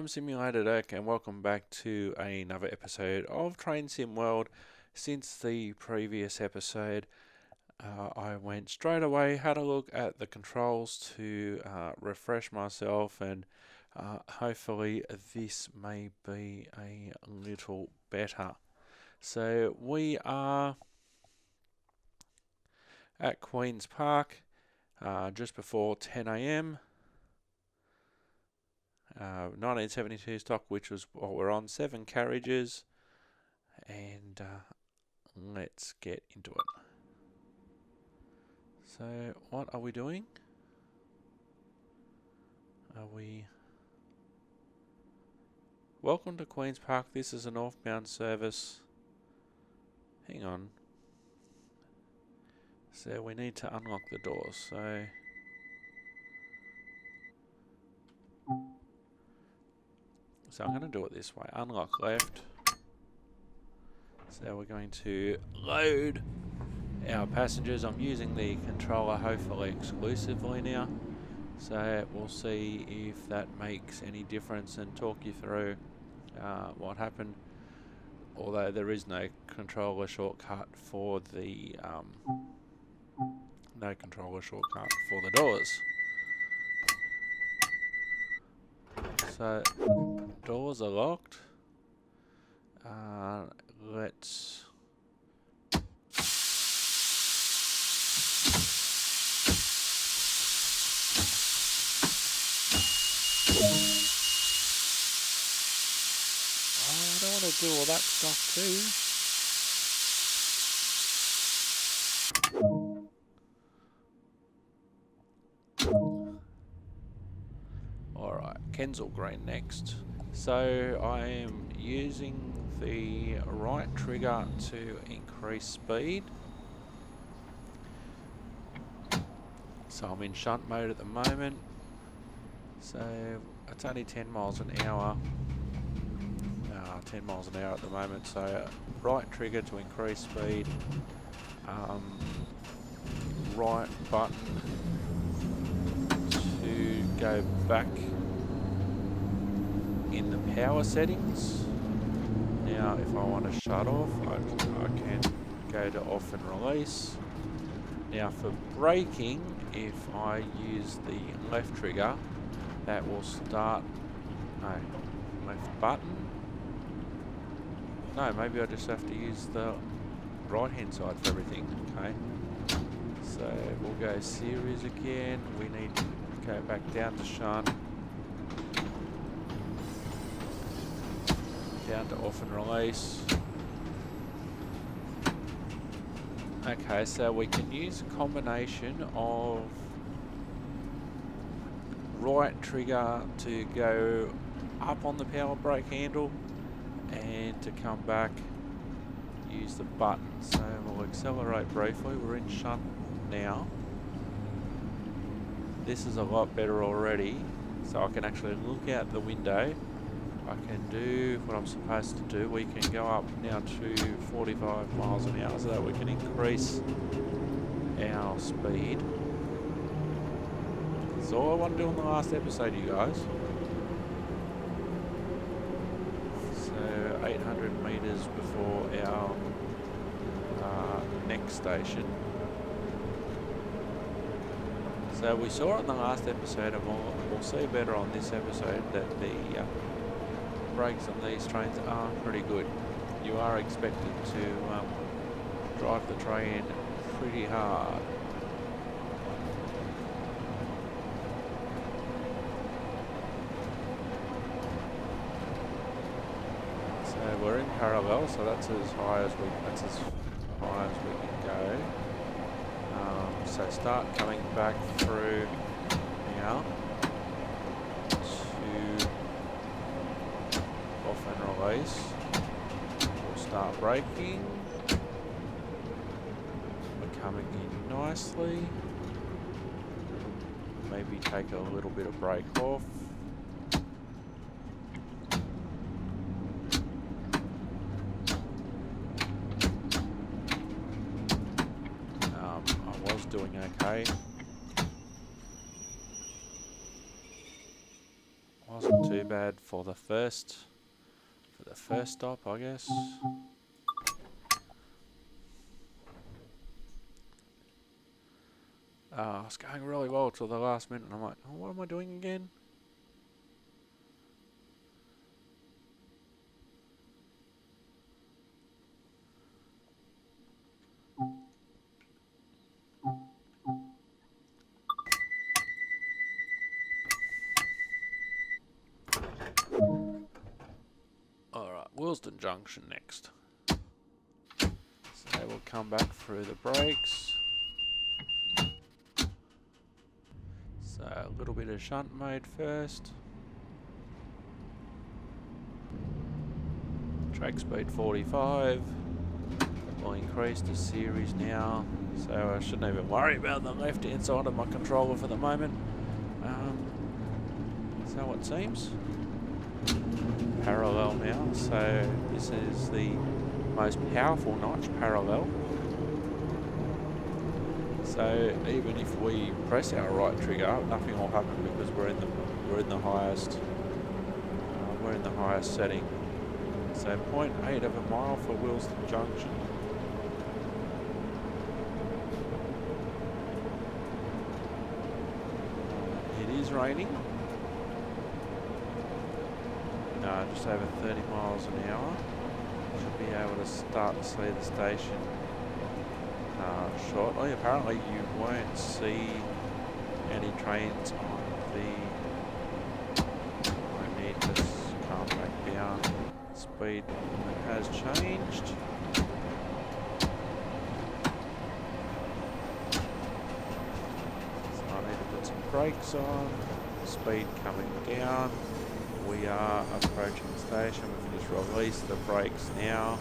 Simulated Irk and welcome back to another episode of Train Sim World. Since the previous episode, I went straight away, had a look at the controls to refresh myself, and hopefully this may be a little better. So we are at Queen's Park just before 10 a.m. 1972 stock, which was what we're on, 7 carriages, and let's get into it. So what are we doing? Welcome to Queen's Park. This is a northbound service. Hang on. So we need to unlock the doors. So I'm going to do it this way. Unlock left. So we're going to load our passengers. I'm using the controller hopefully exclusively now. So we'll see if that makes any difference and talk you through what happened. Although there is no controller shortcut for the doors. So doors are locked. Let's I don't want to do all that stuff too. Alright, Kensal Green next. So I am using the right trigger to increase speed. So I'm in shunt mode at the moment. So it's only 10 miles an hour. 10 miles an hour at the moment. So right trigger to increase speed. Right button to go back in the power settings. Now if I want to shut off, I can go to off and release. Now for braking, if I use the left trigger, that will start, left button. No, maybe I just have to use the right hand side for everything. Okay, so we'll go series again. We need to go back down to shunt, down to off and release. Okay, so we can use a combination of right trigger to go up on the power brake handle, and to come back use the button. So we'll accelerate briefly. We're in shunt now. This is a lot better already, so I can actually look out the window. I can do what I'm supposed to do. We can go up now to 45 miles an hour, so that we can increase our speed. That's all I want to do in the last episode, you guys. So 800 meters before our next station. So we saw it in the last episode, and we'll see better on this episode that the brakes on these trains are pretty good. You are expected to drive the train pretty hard. So we're in parallel, so that's as high as we can go. So start coming back through now to off and release. We'll start braking. We're coming in nicely. Maybe take a little bit of brake off. I was doing okay. Wasn't too bad. bad for the first stop, I guess. It's going really well till the last minute, and I'm like, oh, what am I doing again? Alright, Willesden Junction next. So we'll come back through the brakes. So a little bit of shunt mode first. Track speed 45. We'll increase the series now. So I shouldn't even worry about the left hand side of my controller for the moment. So it seems. Parallel now. So this is the most powerful notch, parallel. So even if we press our right trigger, nothing will happen because we're in the highest setting. So 0.8 of a mile for Willesden Junction. It is raining. No, just over 30 miles an hour. Should be able to start to see the station shortly. Apparently you won't see any trains on the... I need to calm back down. Speed has changed. So I need to put some brakes on. Speed coming down. We are approaching the station. We can just release the brakes now.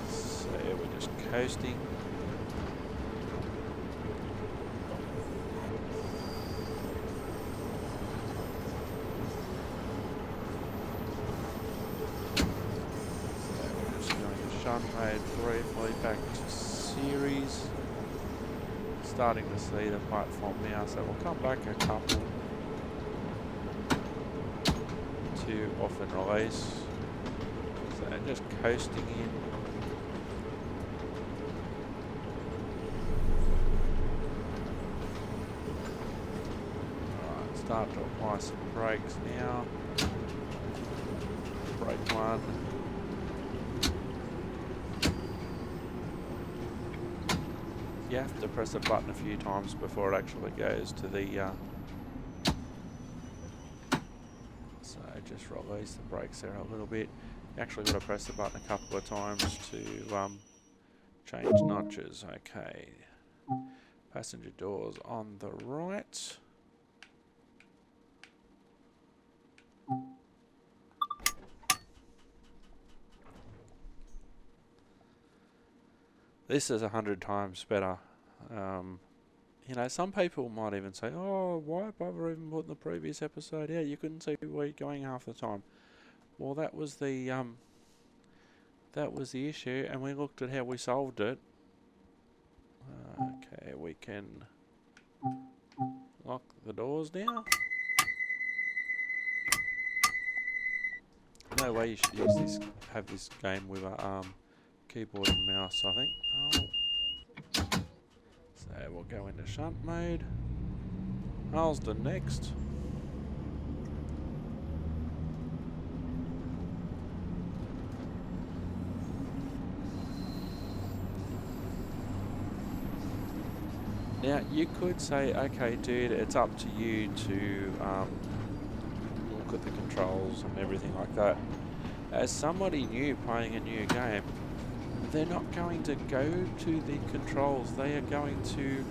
So we're just coasting. Shunt mode briefly back to series. Starting to see the platform now, so we'll come back a couple to off and release. So just coasting in. Alright, start to apply some brakes now. Brake one. You have to press the button a few times before it actually goes to the so just release the brakes there a little bit. You actually got to press the button a couple of times to change notches. Okay, passenger doors on the right. This is 100 times better. You know, some people might even say, oh, why bother even putting the previous episode out? You couldn't see where you're going half the time. Well, that was the issue, and we looked at how we solved it. Okay, we can lock the doors now. No way you should use this, have this game with a keyboard and mouse, I think. So we'll go into shunt mode. Willesden next. Now you could say, okay dude, it's up to you to look at the controls and everything like that. As somebody new playing a new game, they're not going to go to the controls, they are going to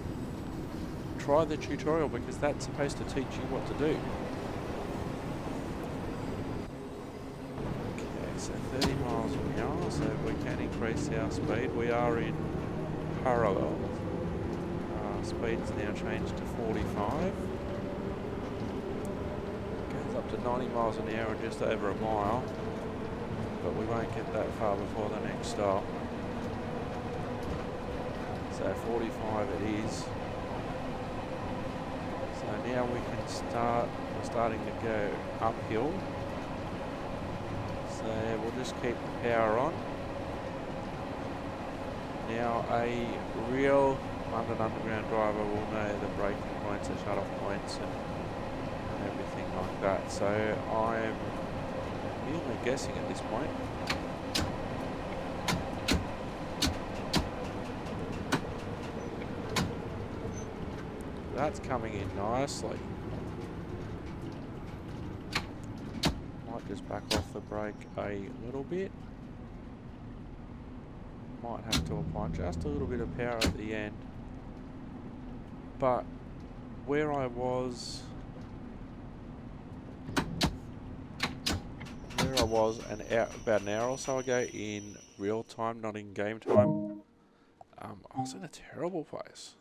try the tutorial because that's supposed to teach you what to do. Okay, so 30 miles an hour, so we can increase our speed. We are in parallel. Speed's now changed to 45. Goes up to 90 miles an hour in just over a mile, but we won't get that far before the next stop. So 45 it is. So now we can start are starting to go uphill. So we'll just keep the power on. Now a real London Underground driver will know the braking points, the shut-off points and everything like that. So I'm merely guessing at this point. That's coming in nicely. Might just back off the brake a little bit. Might have to apply just a little bit of power at the end. But where I was about an hour or so ago in real time, not in game time, I was in a terrible place.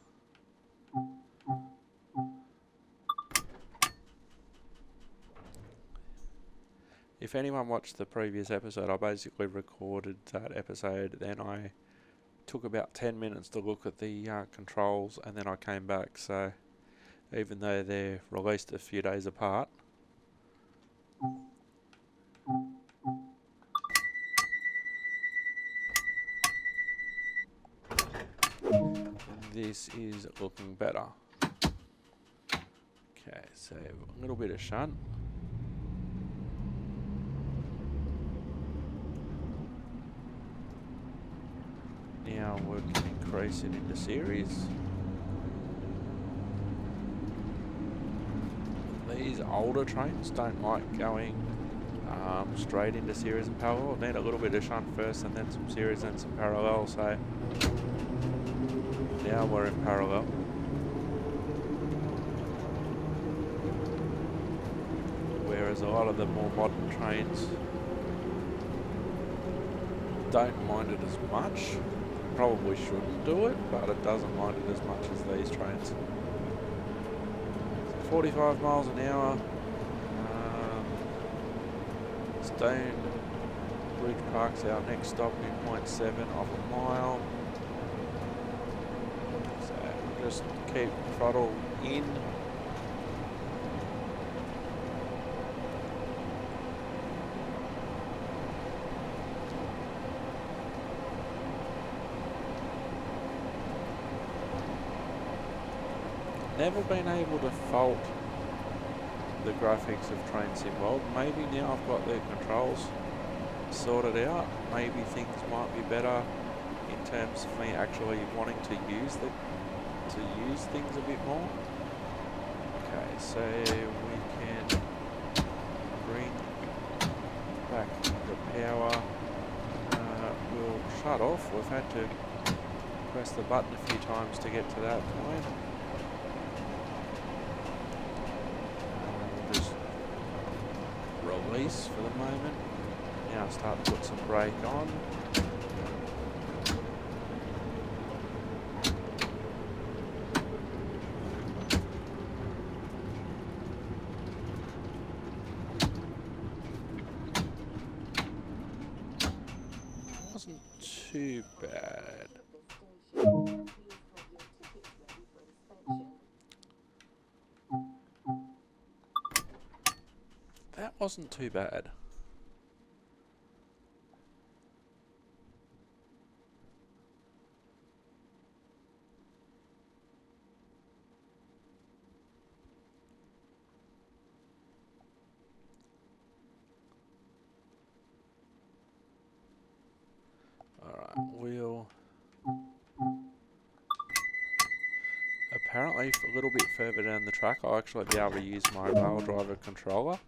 If anyone watched the previous episode, I basically recorded that episode, then I took about 10 minutes to look at the controls, and then I came back. So even though they're released a few days apart, this is looking better. Okay, so a little bit of shunt. Now we can increase it into series. These older trains don't like going straight into series and parallel. Need a little bit of shunt first and then some series and some parallel. So now we're in parallel. Whereas a lot of the more modern trains don't mind it as much. Probably shouldn't do it, but it doesn't mind it as much as these trains. So 45 miles an hour. Stone Bridge Park's our next stop in 0.7 of a mile. So we'll just keep throttle in. Never been able to fault the graphics of Train Sim World. Maybe now I've got the controls sorted out, maybe things might be better in terms of me actually wanting to use things a bit more. Okay, so we can bring back the power. We'll shut off. We've had to press the button a few times to get to that point. Release for the moment. Now start to put some brake on. Wasn't too bad. That wasn't too bad. Alright, we'll apparently a little bit further down the track I'll actually be able to use my rail driver controller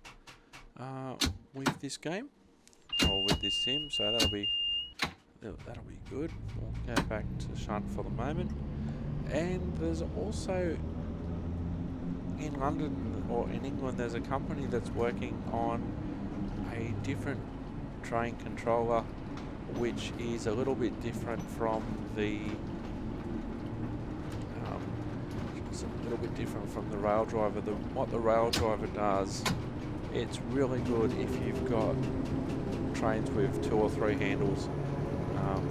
with this game, or with this sim, so that'll be good. We'll go back to shunt for the moment. And there's also in London, or in England, there's a company that's working on a different train controller which is a little bit different from the rail driver. What the rail driver does, it's really good if you've got trains with 2 or 3 handles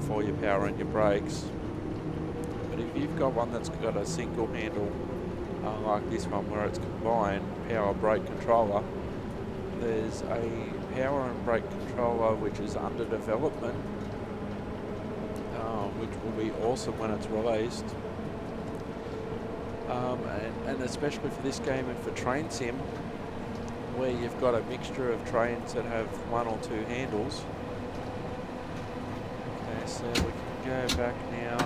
for your power and your brakes. But if you've got one that's got a single handle Unlike this one where it's combined power brake controller. There's a power and brake controller which is under development, which will be awesome when it's released. And especially for this game and for train sim, where you've got a mixture of trains that have one or two handles. Okay, so we can go back now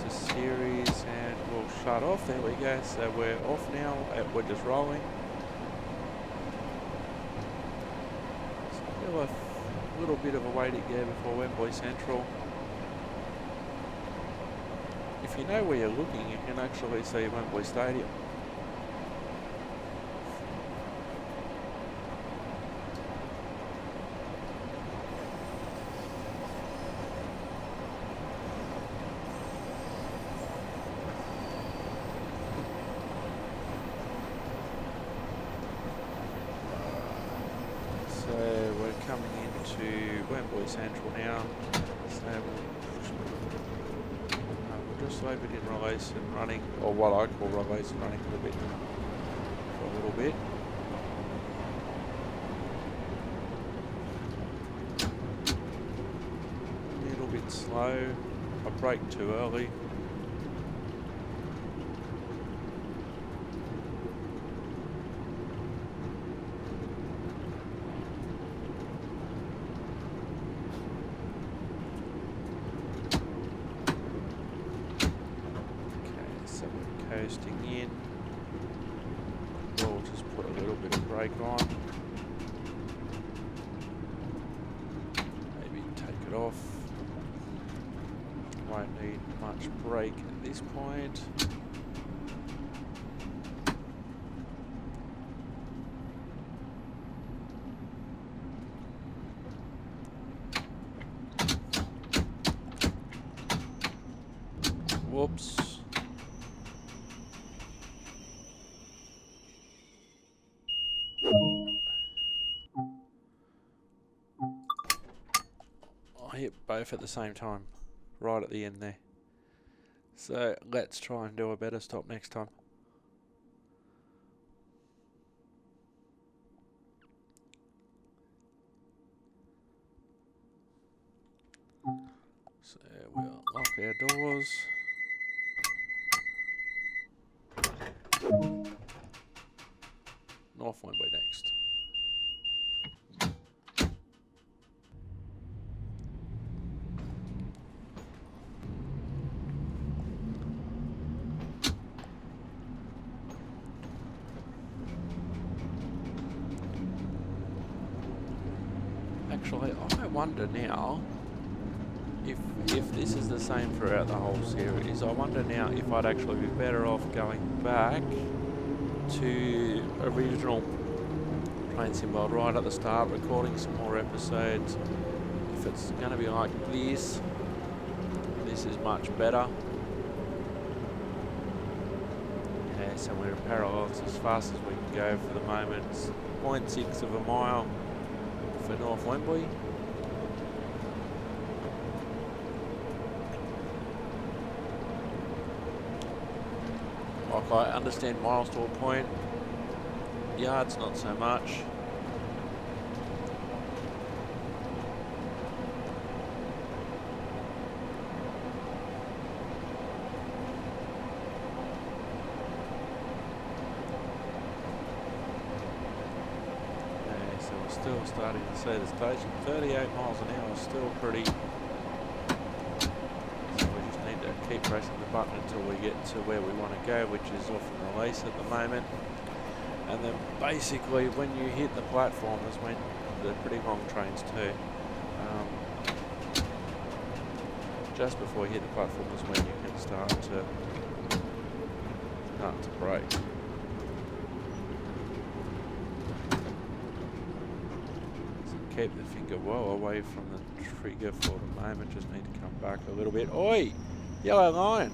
to series and we'll shut off. There we go. So we're off now. We're just rolling. Still a little bit of a way to go before Wembley Central. If you know where you're looking, you can actually see Wembley Stadium. So we're coming into Wembley Central now. So we'll just leave it in release and running, or what I call release and running for a little bit. A little bit slow. I braked too early. Coasting in. We'll just put a little bit of brake on. Maybe take it off. Won't need much brake at this point. Whoops. I hit both at the same time, right at the end there. So let's try and do a better stop next time. So we'll lock our doors. North Wembley next. Actually, I wonder now if this is the same throughout the whole series. I wonder now if I'd actually be better off going back to original Train Sim World right at the start, recording some more episodes. If it's going to be like this is much better. Yeah, so we're in parallels as fast as we can go for the moment. It's 0.6 of a mile for North Wembley. Like, I understand miles to a point, yards not so much. Okay, so we're still starting to see the station. 38 miles an hour is still pretty. Keep pressing the button until we get to where we want to go, which is off and release at the moment. And then basically when you hit the platform is when they're pretty long trains too. Just before you hit the platform is when you can start to brake. So keep the finger well away from the trigger for the moment. Just need to come back a little bit. Oi! Yellow line.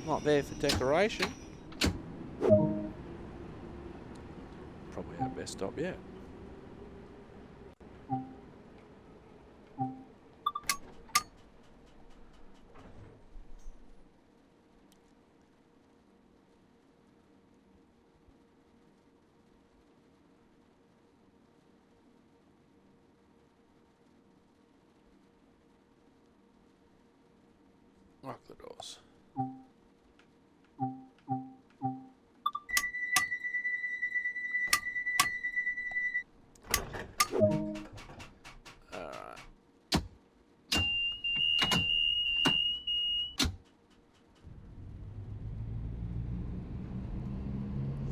Not there for decoration. Probably our best stop yet. Lock the doors. Alright.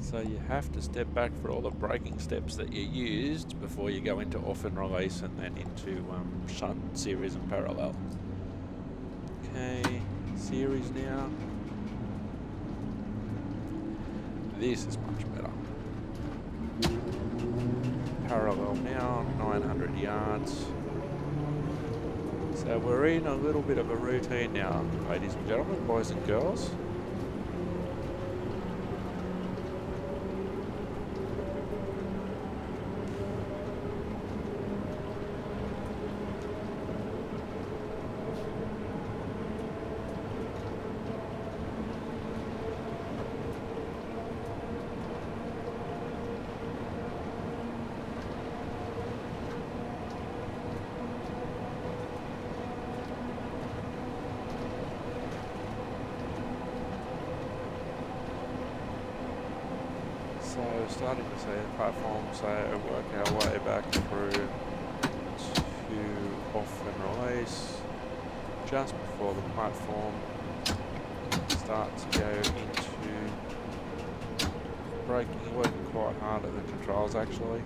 So you have to step back for all the braking steps that you used before you go into off and release and then into shunt, series and parallel. Okay, series now. This is much better. Parallel now, 900 yards. So we're in a little bit of a routine now, ladies and gentlemen, boys and girls. So starting to see the platform, so work our way back through to off and release, just before the platform starts to go into braking. You're working quite hard at the controls actually.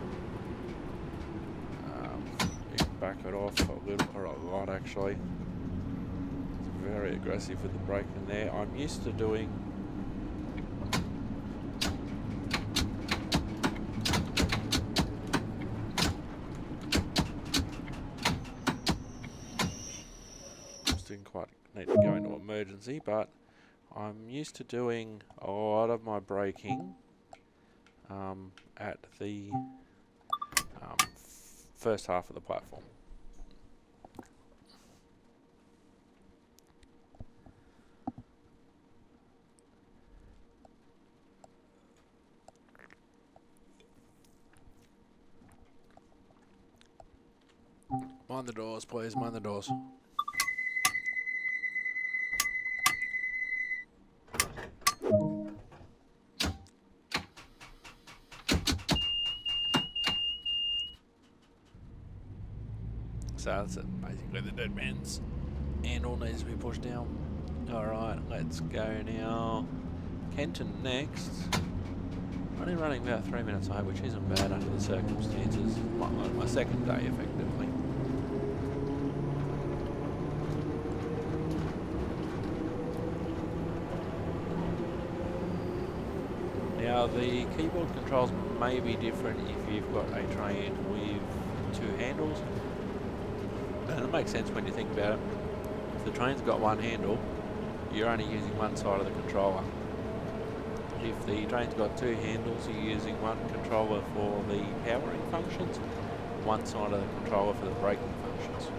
You can back it off a little or a lot actually. It's very aggressive with the braking there. I'm used to doing didn't quite need to go into emergency, but I'm used to doing a lot of my braking at the first half of the platform. Mind the doors, please, mind the doors. So that's it. Basically the dead man's handle needs to be pushed down. Alright, let's go now. Kenton next. Only running about 3 minutes high, which isn't bad under the circumstances. Like my second day effectively. Now the keyboard controls may be different if you've got a train with two handles. And it makes sense when you think about it. If the train's got one handle, you're only using one side of the controller. If the train's got two handles, you're using one controller for the powering functions, one side of the controller for the braking functions.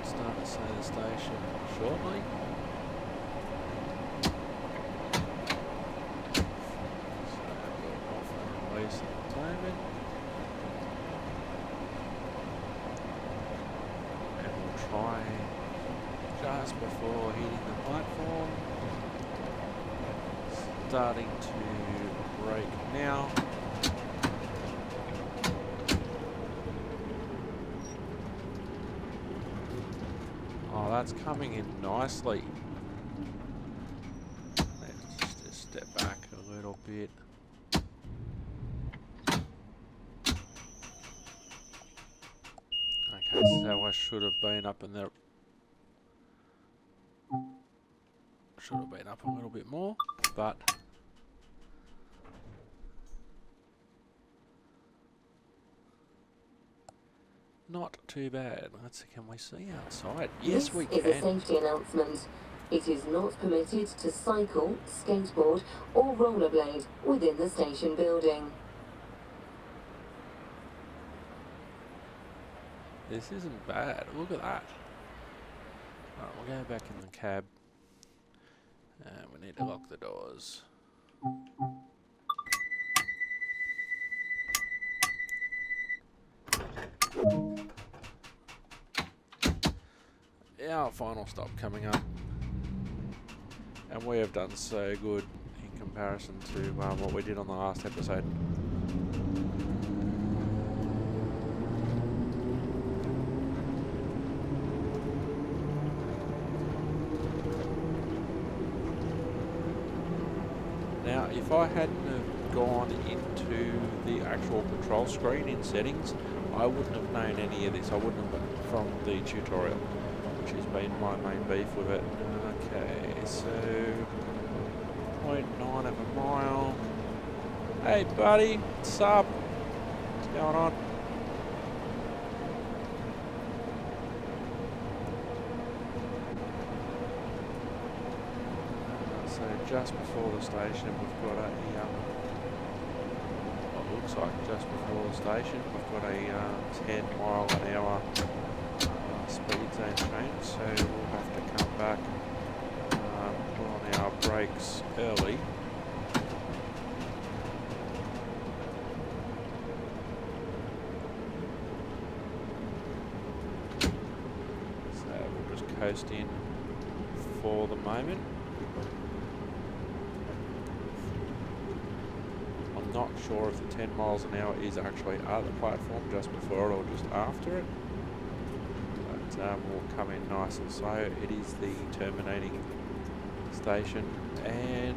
Start to see the station shortly. So we're off and release at the moment. And we'll try just before hitting the platform. Starting to brake now. Oh, that's coming in nicely. Let's just step back a little bit. Okay, so I should have been up in there. Should have been up a little bit more, but not too bad. Let's see, can we see outside? Yes, we can. This is a safety announcement. It is not permitted to cycle, skateboard or rollerblade within the station building. This isn't bad. Look at that. Alright, we'll go back in the cab. We need to lock the doors. Our final stop coming up. And we have done so good in comparison to what we did on the last episode. Now, if I hadn't have gone into the actual control screen in settings, I wouldn't have known any of this. I wouldn't have from the tutorial, which has been my main beef with it. Okay, so 0.9 of a mile. Hey buddy, what's up? What's going on? So just before the station we've got a, what looks like just before the station we've got a 10 mile an hour speed zone change, so we'll have to come back, put on our brakes early. So we'll just coast in for the moment. I'm not sure if the 10 miles an hour is actually at the platform just before it or just after it. Will come in nice and slow. It is the terminating station, and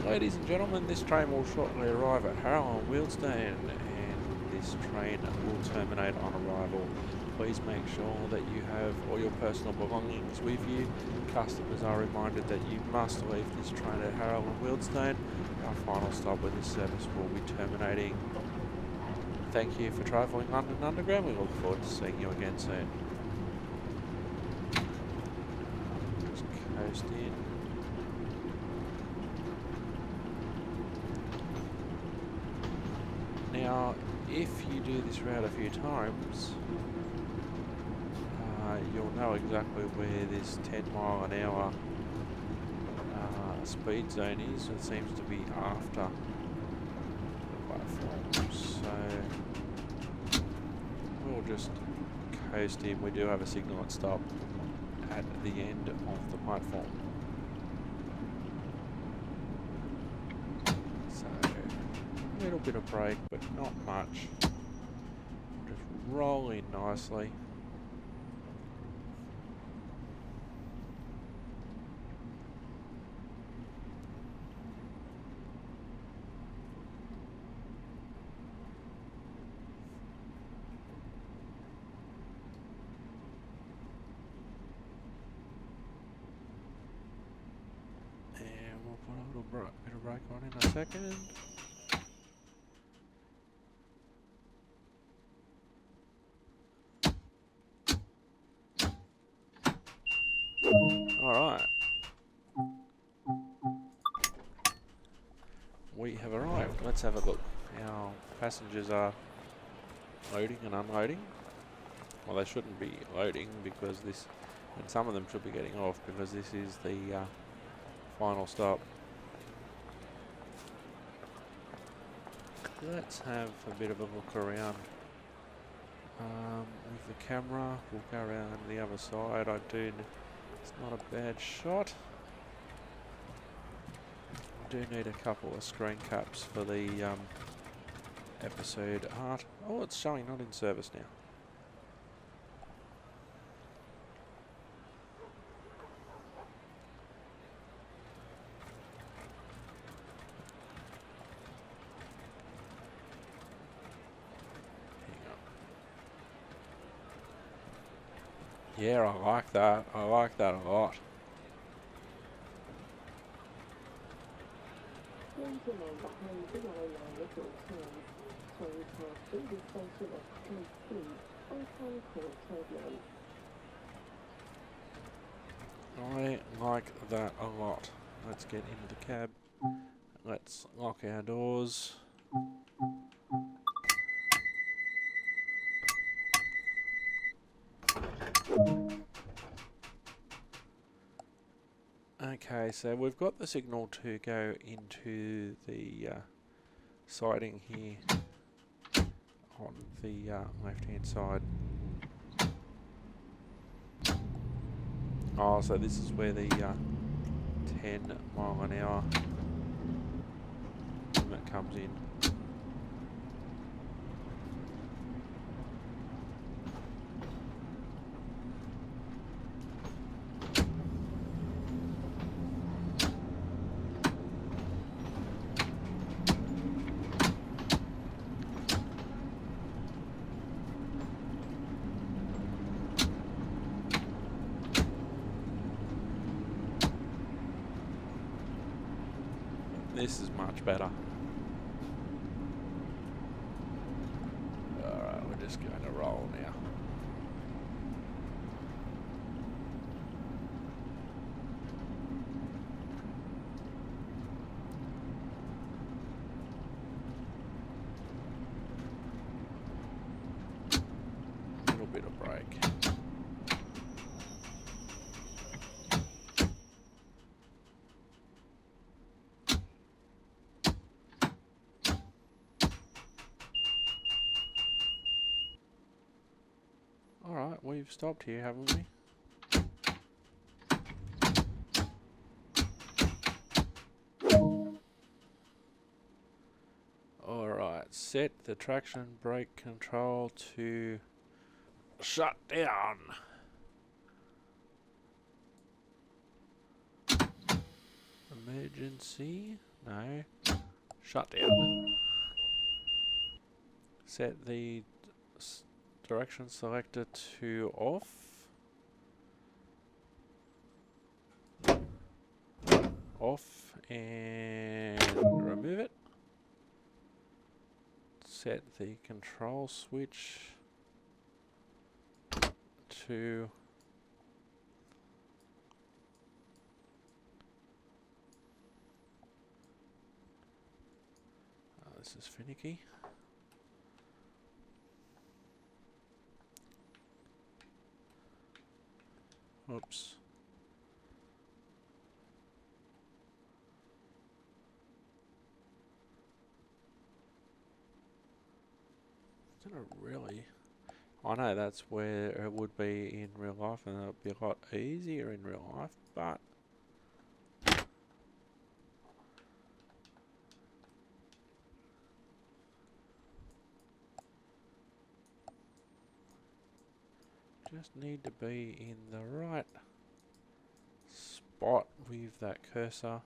ladies and gentlemen, this train will shortly arrive at Harrow and Wealdstone, and this train will terminate on arrival. Please make sure that you have all your personal belongings with you. Customers are reminded that you must leave this train at Harrow and Wealdstone. Our final stop with this service will be terminating. Thank you for travelling London Underground. We look forward to seeing you again soon. Just coast in. Now, if you do this route a few times, you'll know exactly where this 10 mile an hour speed zone is. It seems to be after the platform, so we'll just coast in. We do have a signal and stop at the end of the platform, so a little bit of brake but not much. Just roll in nicely. Put a little bit of brake on in a second. Alright. We have arrived. Let's have a look. Our passengers are loading and unloading. Well, they shouldn't be loading because this, and some of them should be getting off because this is the final stop. Let's have a bit of a look around with the camera. We'll go around the other side. It's not a bad shot. I do need a couple of screen caps for the episode art. Oh, it's showing not in service now. Yeah, I like that. I like that a lot. this station at high speed and can cause turbulence. I like that a lot. Let's get into the cab. Let's lock our doors. Okay, so we've got the signal to go into the siding here on the left-hand side. Oh, so this is where the 10 mile an hour limit comes in. This is much better. Alright, we're just going to roll now. A little bit of brake. Alright, we've stopped here, haven't we? Alright, set the traction brake control to shut down. Emergency? No. Shut down. Set the direction selector to off. Off and remove it. Set the control switch to this is finicky. Oops. Is it a really? I know that's where it would be in real life, and it would be a lot easier in real life, but just need to be in the right spot with that cursor.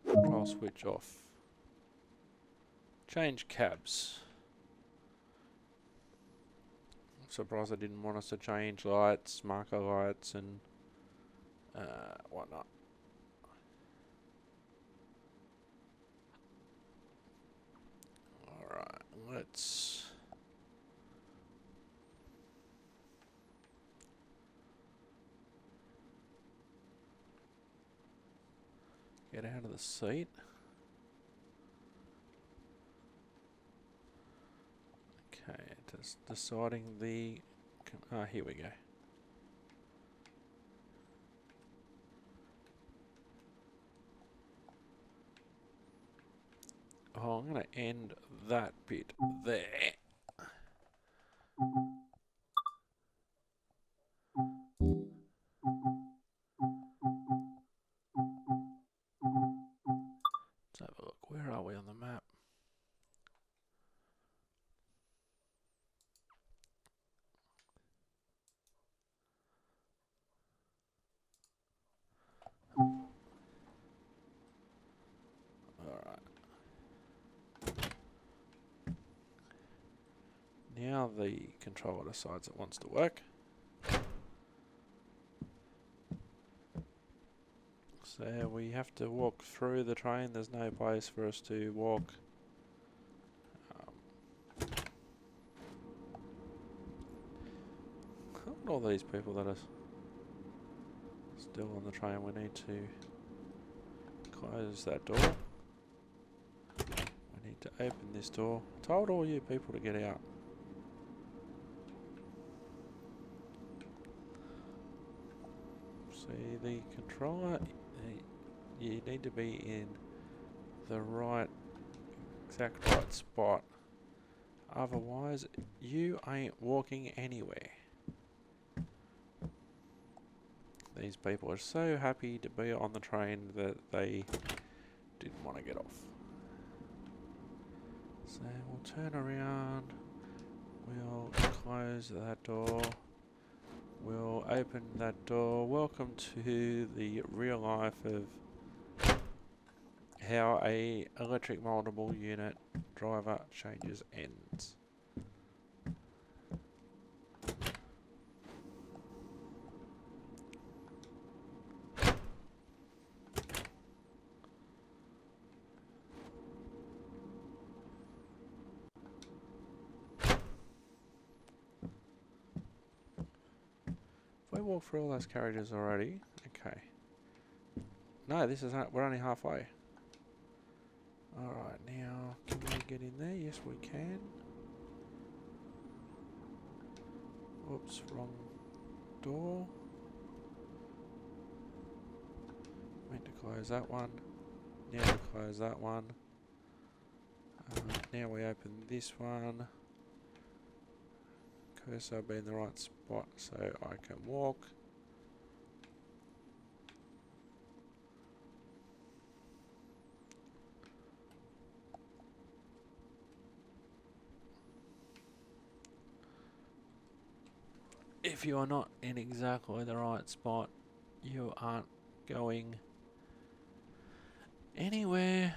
Control switch off. Change cabs. I'm surprised they didn't want us to change lights, marker lights, and whatnot. Alright, let's get out of the seat. Okay, just deciding the... here we go. Oh, I'm going to end that bit there. Let's have a look. Where are we on the map? Now the controller decides it wants to work. So we have to walk through the train. There's no place for us to walk. All these people that are still on the train, we need to close that door. We need to open this door. I told all you people to get out. See the controller, you need to be in the exact right spot. Otherwise, you ain't walking anywhere. These people are so happy to be on the train that they didn't want to get off. So we'll turn around, we'll close that door, we'll open that door. Welcome to the real life of how a electric multiple unit driver changes ends. We walked through all those carriages already. Okay. No, this is we're only halfway. Alright, now can we get in there? Yes, we can. Oops, wrong door. Meant to close that one. Now we close that one. Now we open this one. Cursor be in the right spot so I can walk. If you are not in exactly the right spot, you aren't going anywhere.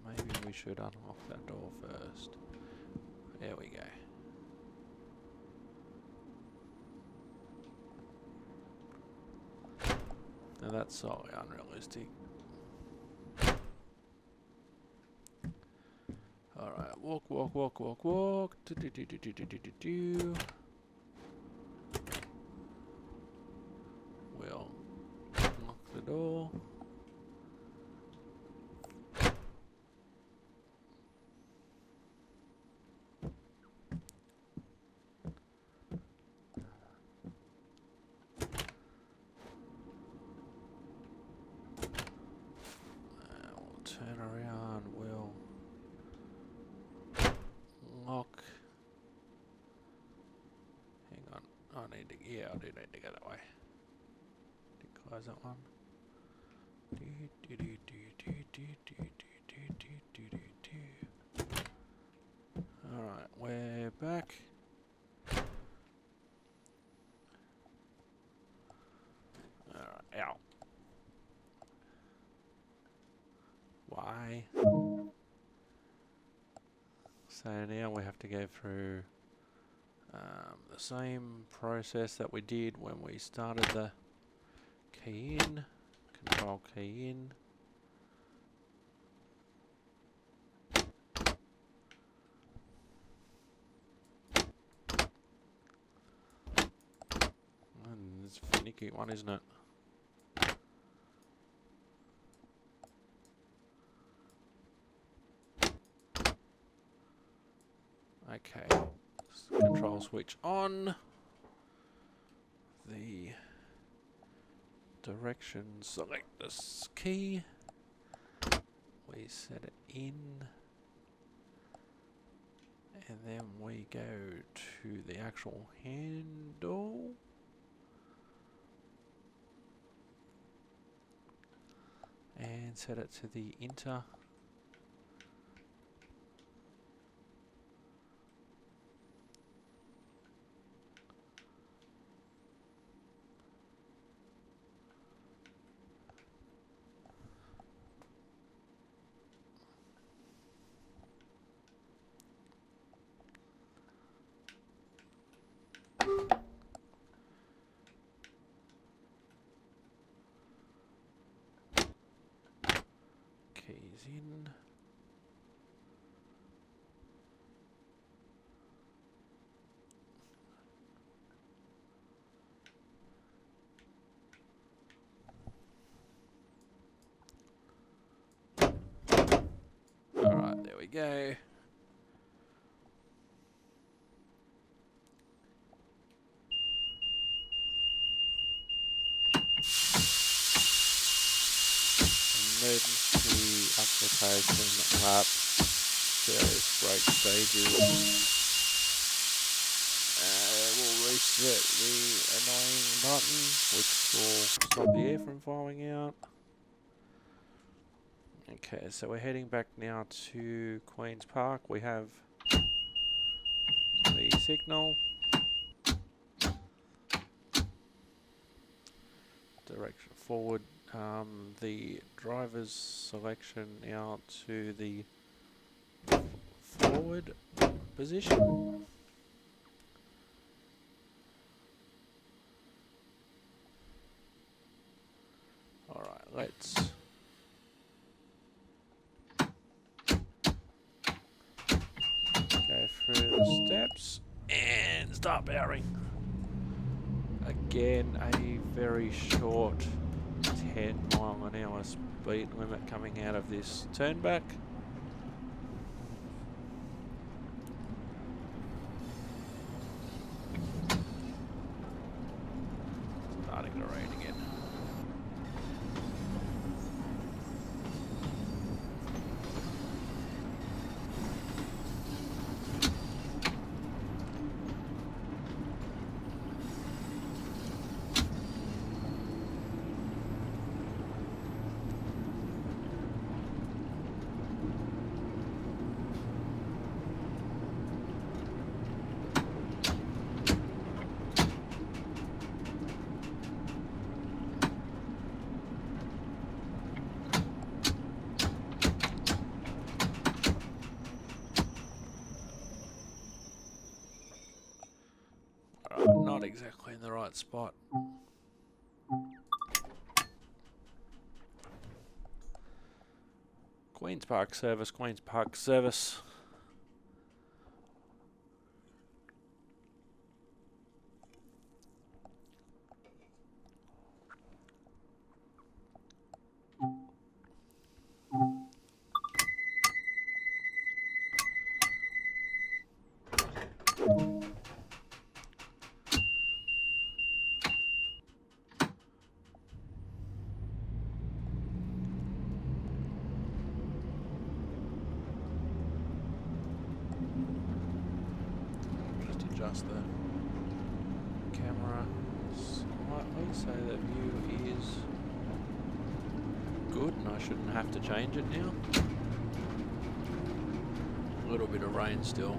Maybe we should unlock that door first. There we go. Now that's solely unrealistic. Alright, walk, walk, walk, walk, walk. Do, do, do, do, do, do, do, do, do. We'll lock the door. Turn around, we'll lock. Hang on, I need to, yeah, I do need to go that way. Did close that one. Alright, we're back. Alright, ow. Why? So now we have to go through the same process that we did when we started the key in, control key in. And it's a finicky one, isn't it? Okay, control switch on. The direction, select this key. We set it in. And then we go to the actual handle. And set it to the enter. Keys in. Alright, there we go. Emergency application lap, various brake stages. We'll reset the annoying button, which will stop the air from flowing out. Okay, so we're heading back now to Queen's Park. We have the signal. Direction forward. The driver's selection out to the forward position. Alright, let's go through the steps and start powering. Again, a very short 10-mile-an-hour speed limit coming out of this turnback. Starting to rain again. Not exactly in the right spot. Queen's Park service, Queen's Park service. Adjust the camera slightly so the view is good and I shouldn't have to change it now. A little bit of rain still.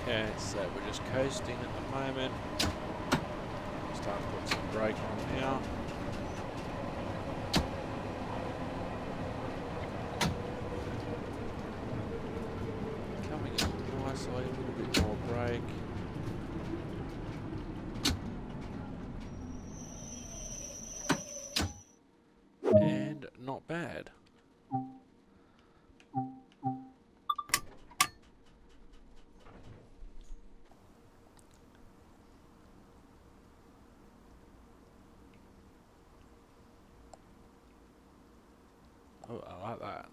Okay, so we're just coasting at the moment. Start to put some brake on now. Oh, I like that.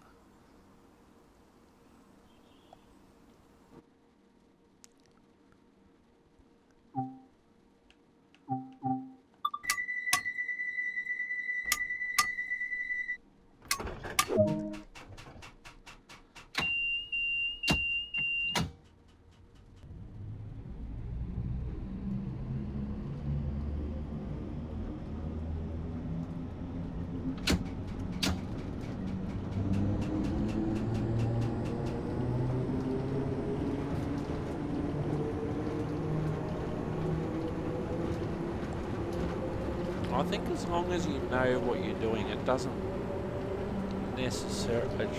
I think as long as you know what you're doing, it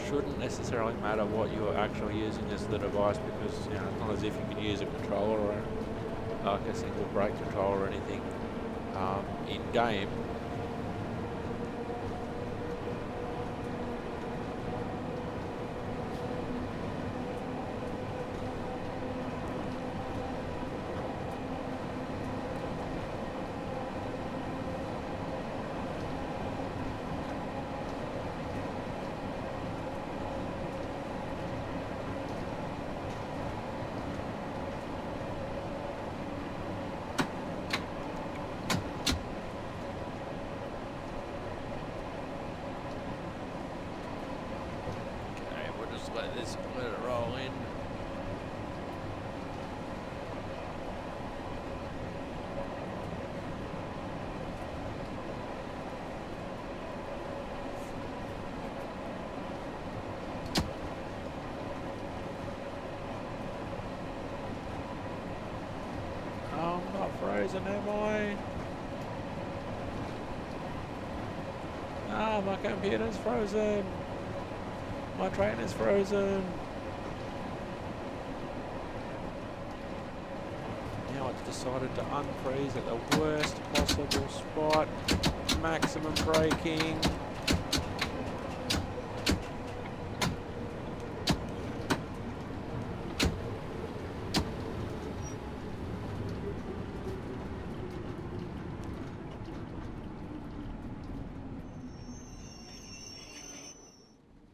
shouldn't necessarily matter what you're actually using as the device, because it's not as if you can use a controller or like a single brake controller or anything in game. Let it roll in. I'm not frozen, am I? Ah, my computer's frozen. My train is frozen. Now it's decided to unfreeze at the worst possible spot. Maximum braking.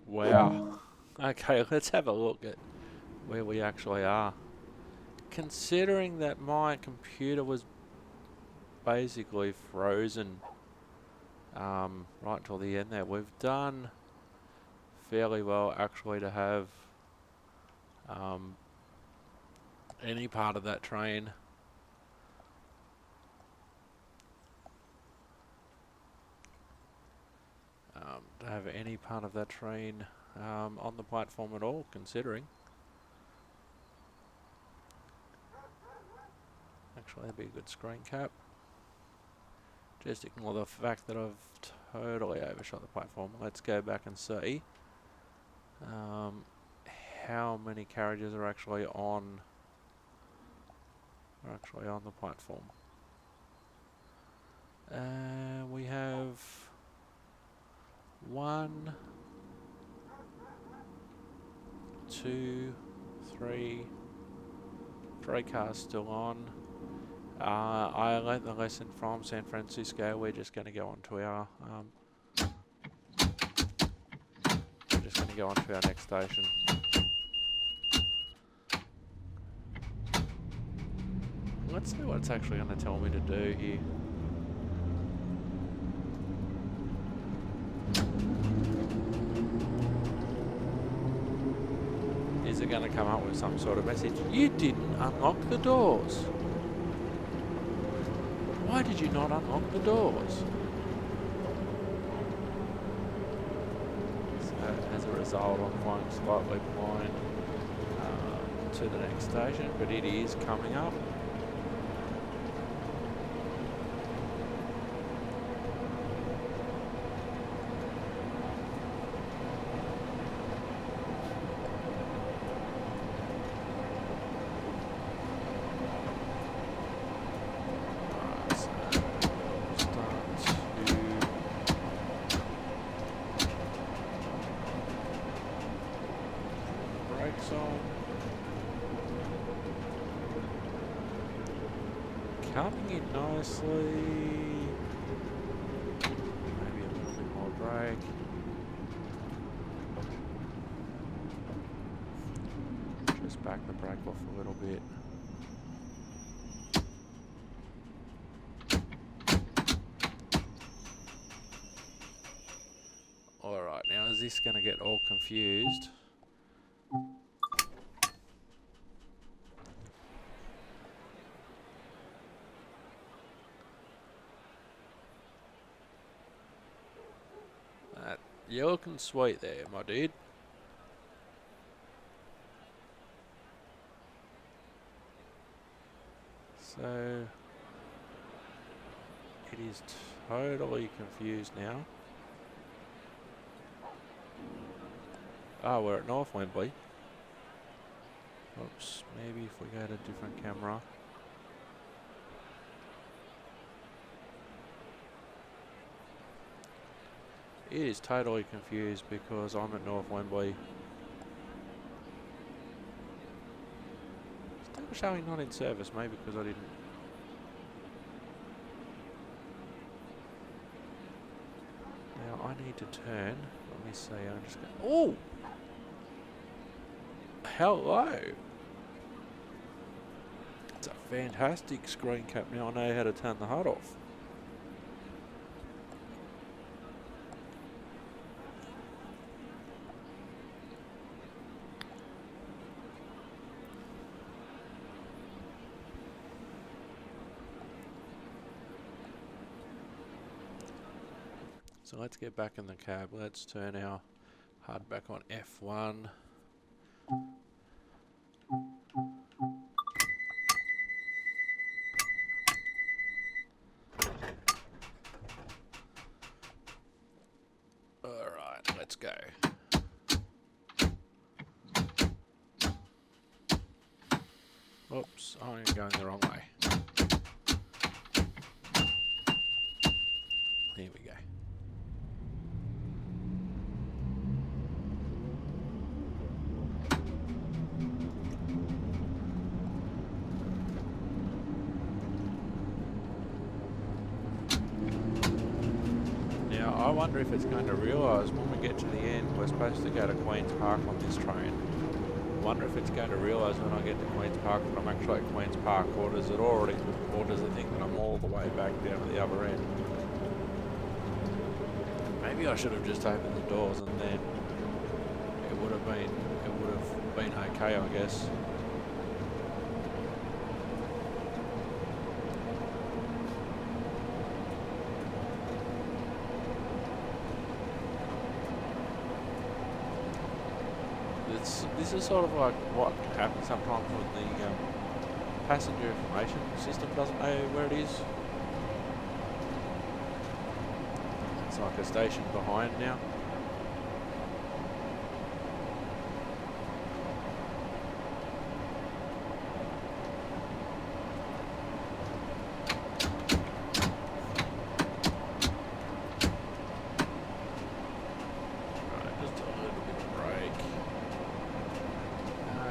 Wow. Okay, let's have a look at where we actually are. Considering that my computer was basically frozen right till the end there, we've done fairly well actually to have any part of that train on the platform at all, considering. Actually, that'd be a good screen cap. Just ignore the fact that I've totally overshot the platform. Let's go back and see how many carriages are actually on the platform. We have 1, 2, 3 cars still on. I learnt the lesson from San Francisco. We're just going to go on to our next station. Let's see what it's actually going to tell me to do here. Is it going to come up with some sort of message? You didn't unlock the doors. Why did you not unlock the doors? So as a result, I'm flying slightly behind to the next station, but it is coming up. Coming in nicely. Maybe a little bit more brake. back the brake off a little bit. Alright, now is this going to get all confused? You're looking sweet there, my dude. So it is totally confused now. We're at North Wembley. Oops, maybe if we go to a different camera. It is totally confused because I'm at North Wembley. Still showing not in service, maybe because I didn't. Now I need to turn. Let me see. I'm just going. Oh! Hello! It's a fantastic screen cap now. I know how to turn the HUD off. So let's get back in the cab. Let's turn our HUD back on F1. Alright, let's go. Oops, I'm going the wrong way. Here we go. Now, I wonder if it's going to realise when we get to the end, we're supposed to go to Queen's Park on this train. I wonder if it's going to realise when I get to Queen's Park that I'm actually at Queen's Park, or does it think that I'm all the way back down to the other end? Maybe I should have just opened the doors and then it would have been okay, I guess. This is sort of like what happens sometimes when the passenger information system doesn't know where it is. It's like a station behind now.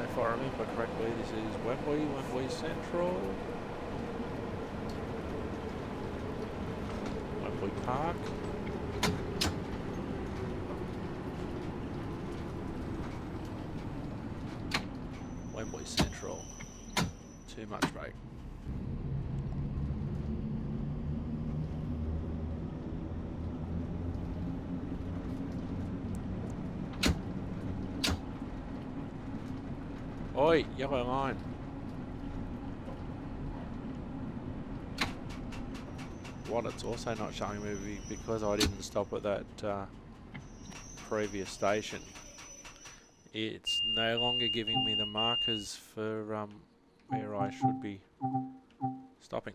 If I remember correctly, this is Wembley Central, Wembley Park. Wembley Central. Too much, mate. Oi, yellow line. What it's also not showing me because I didn't stop at that previous station. It's no longer giving me the markers for where I should be stopping.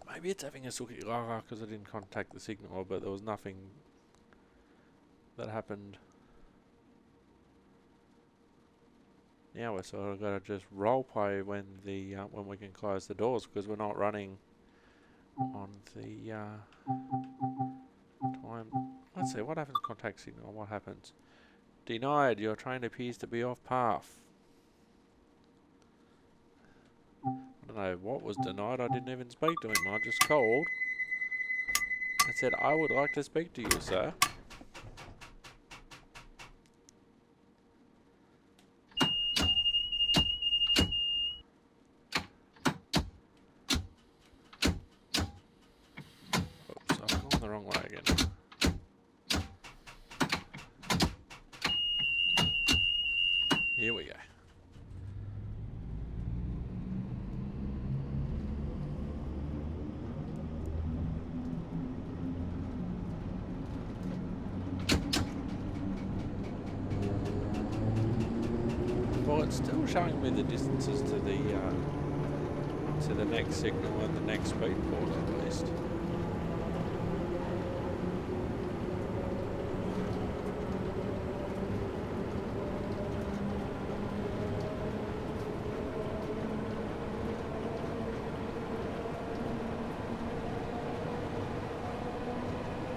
Maybe it's having a sookie because I didn't contact the signal, but there was nothing that happened. Now we're sort of got to just role play when we can close the doors, because we're not running on the time. Let's see what happens. Contact signal. What happens? Denied. Your train appears to be off path. I don't know what was denied. I didn't even speak to him. I just called and said I would like to speak to you, sir. the wrong way again. Here we go. Well, it's still showing me the distances to the next signal and the next speed port at least.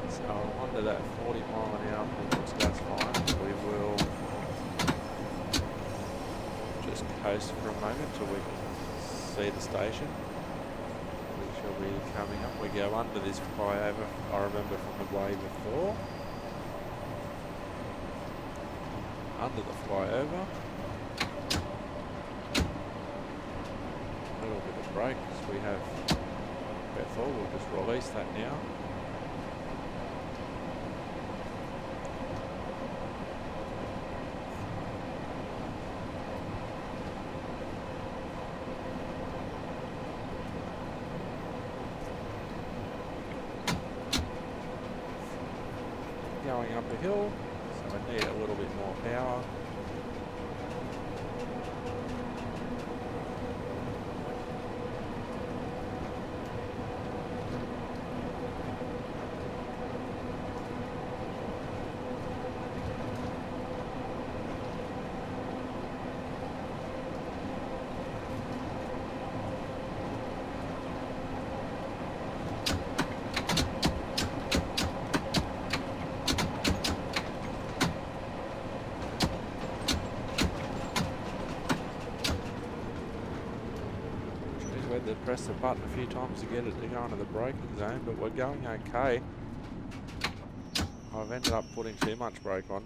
So I'm under that 40 mile an hour point, so that's fine. We will just coast for a moment till we can see the station. We shall be coming up. We go under this flyover, I remember from the way before. Under the flyover. A little bit of brake because we have Bethel. We'll just release that now. Going up a hill, so I need a little bit more power. To press the button a few times to get it to go into the braking zone, but we're going okay. I've ended up putting too much brake on.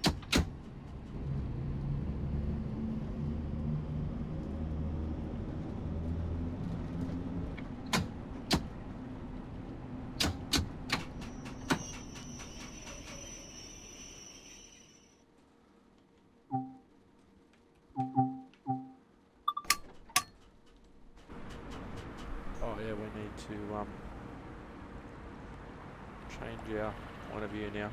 Oh yeah, we need to change our point of view now.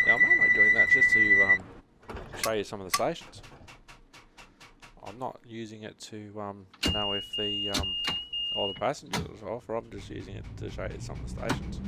Now I'm only doing that just to show you some of the stations. I'm not using it to know if the all the passengers are off, or I'm just using it to show you some of the stations.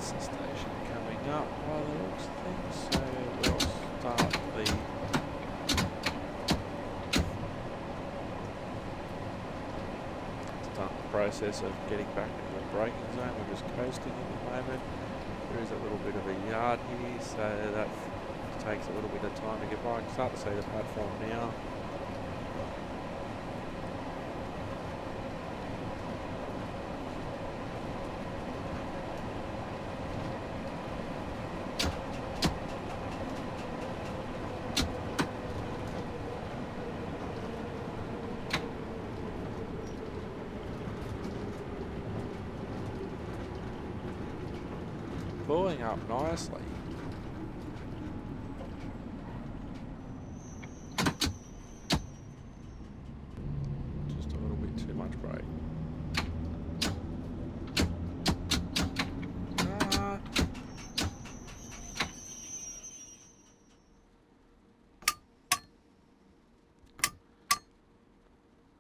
Station coming up by the looks of things, so we'll start the process of getting back into the braking zone. We're just coasting at the moment. There is a little bit of a yard here, so that takes a little bit of time to get by. I can start to see the platform now. pulling up nicely. Just a little bit too much brake.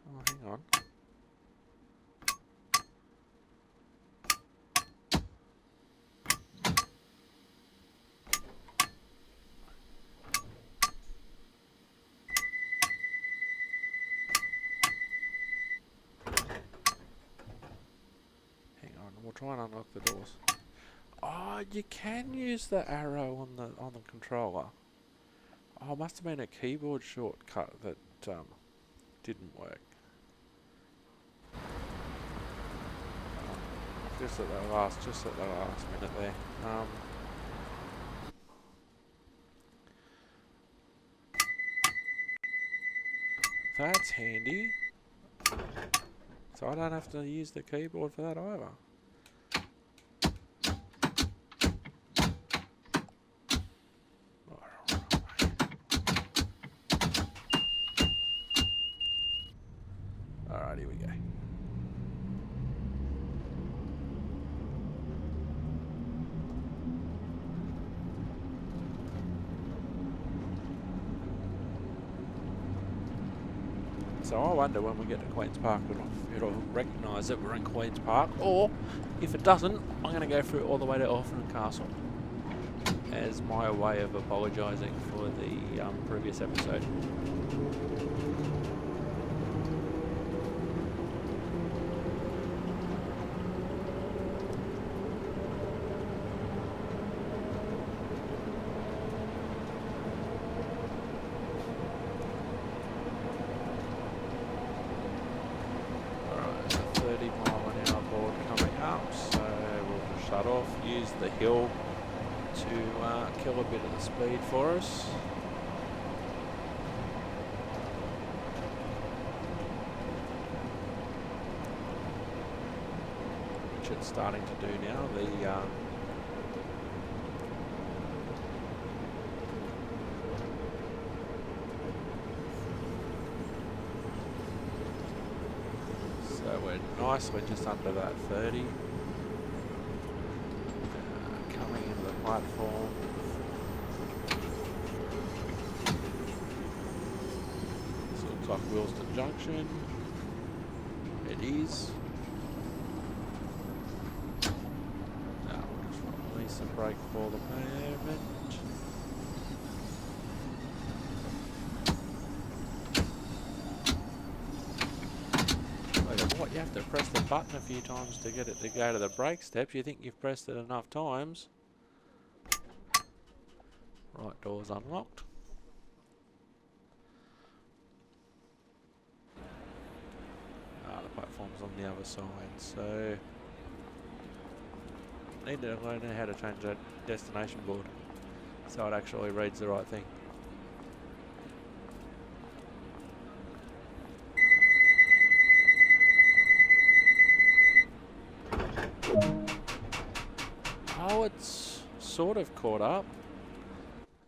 Oh, hang on. We'll try and unlock the doors. Oh, you can use the arrow on the controller. Oh, it must have been a keyboard shortcut that didn't work. Just at the last minute there. That's handy. So I don't have to use the keyboard for that either. Alright, here we go. So I wonder when we get to Queen's Park it'll recognise that we're in Queen's Park, or if it doesn't, I'm going to go through all the way to Orphan Castle as my way of apologising for the previous episode. Use the hill to kill a bit of the speed for us. Which it's starting to do now. So we're nicely just under that 30. Platform. This looks like Willesden Junction. It is. Now we'll just release the brake for the moment. Look at what, you have to press the button a few times to get it to go to the brake steps. You think you've pressed it enough times. Right, door's unlocked. The platform's on the other side, so need to learn how to change that destination board so it actually reads the right thing. Oh, it's sort of caught up.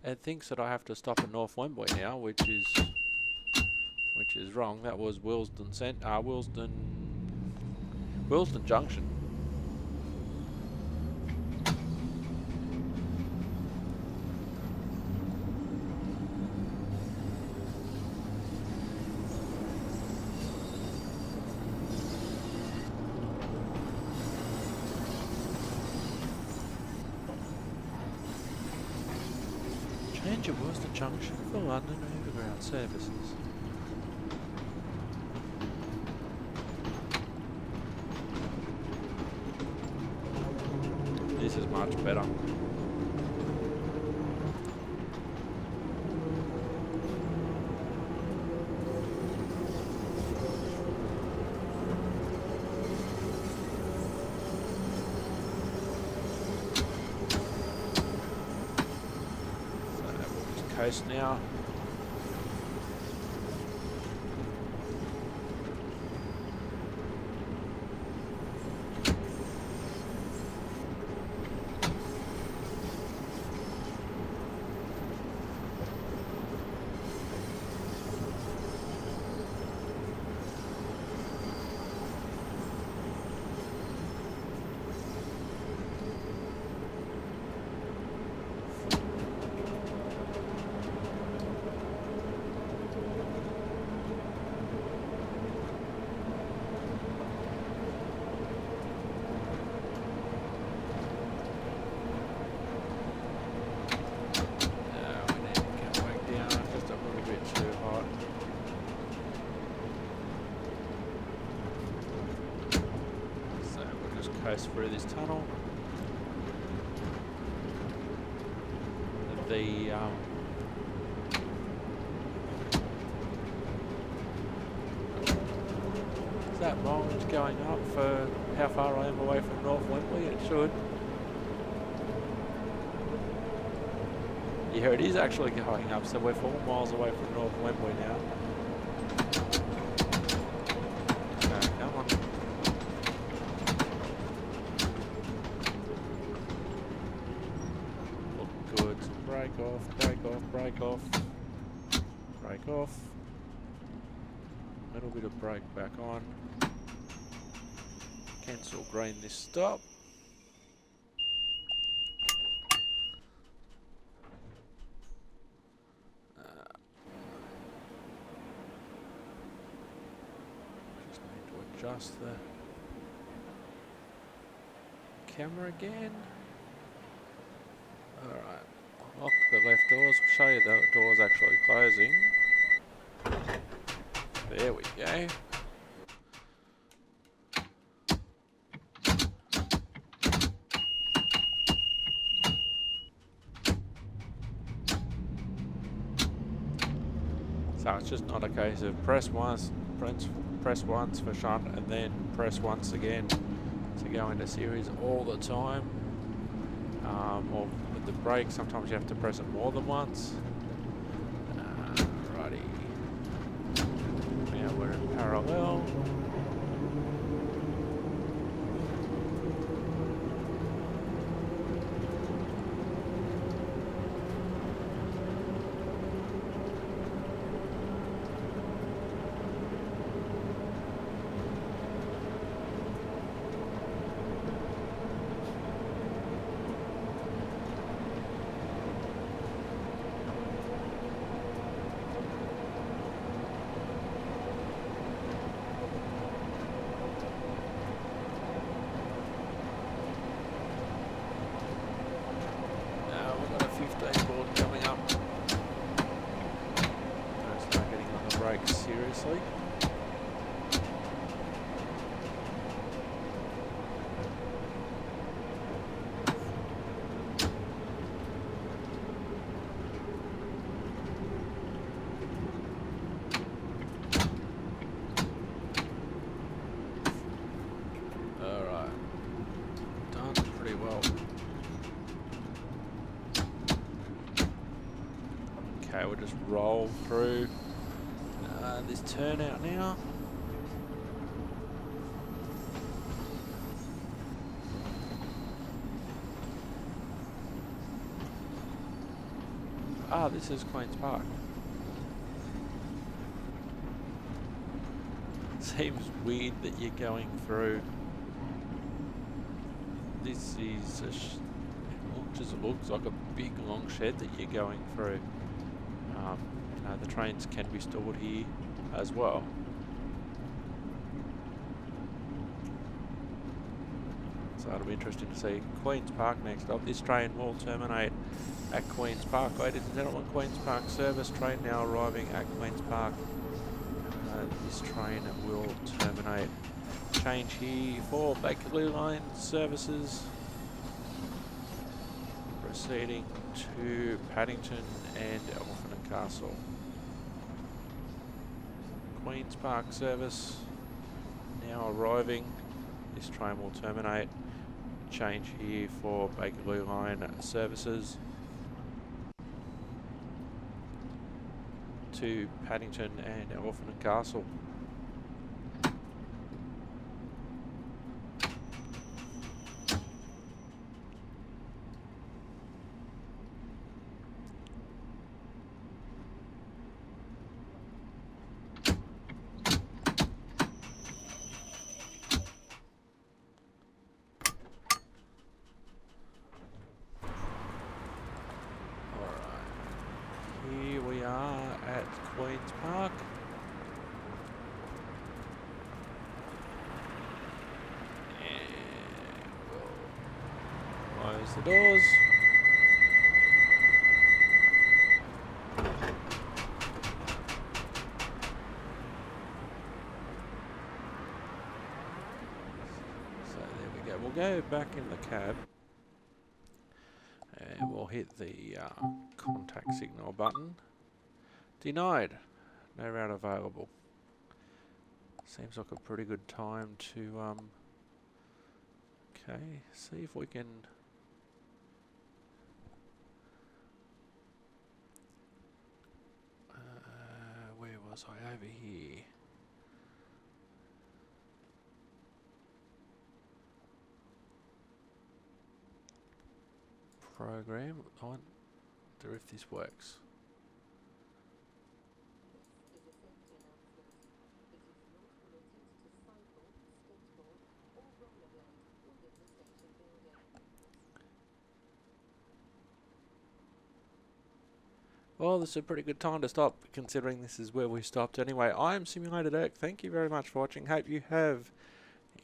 It thinks that I have to stop at North Wembley now, which is wrong. That was Willesden Junction. Change of Willesden Junction for London Overground services. This is much better. Coast now. goes through this tunnel. The is that mileage going up for how far I am away from North Wembley? It should. Yeah, it is actually going up, so we're 4 miles away from North Wembley now. Okay, come on. Look good. Brake off, brake off, brake off. Brake off. Little bit of brake back on. Cancel green this stop. Just need to adjust the camera again. Alright, lock the left doors. We'll show you the doors actually closing. There we go. So it's just not a case of press once for shunt and then press once again to go into series all the time. Or with the brake, sometimes you have to press it more than once. Righty. Now we're in parallel. Coming up. Don't start getting on the brakes seriously. Alright. Done pretty well. Okay, we'll just roll through this turnout now. Ah, this is Queen's Park. Seems weird that you're going through. This is just looks like a big long shed that you're going through. The trains can be stored here as well. So it'll be interesting to see Queen's Park next up. This train will terminate at Queen's Park. Ladies and gentlemen, Queen's Park service train now arriving at Queen's Park. This train will terminate. Change here for Bakerloo line services. Proceeding to Paddington and Elephant and Castle. Queen's Park service now arriving. This train will terminate. Change here for Bakerloo line services to Paddington and Elephant and Castle. Here we are at Queen's Park. And we'll close the doors. So there we go. We'll go back in the cab and we'll hit the contact signal button. Denied. No route available. Seems like a pretty good time to okay, see if we can where was I? Over here. Program. I wonder if this works. Well, this is a pretty good time to stop, considering this is where we stopped anyway. I'm Simulator Dirk. Thank you very much for watching. Hope you have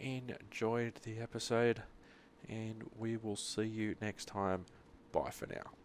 enjoyed the episode, and we will see you next time. Bye for now.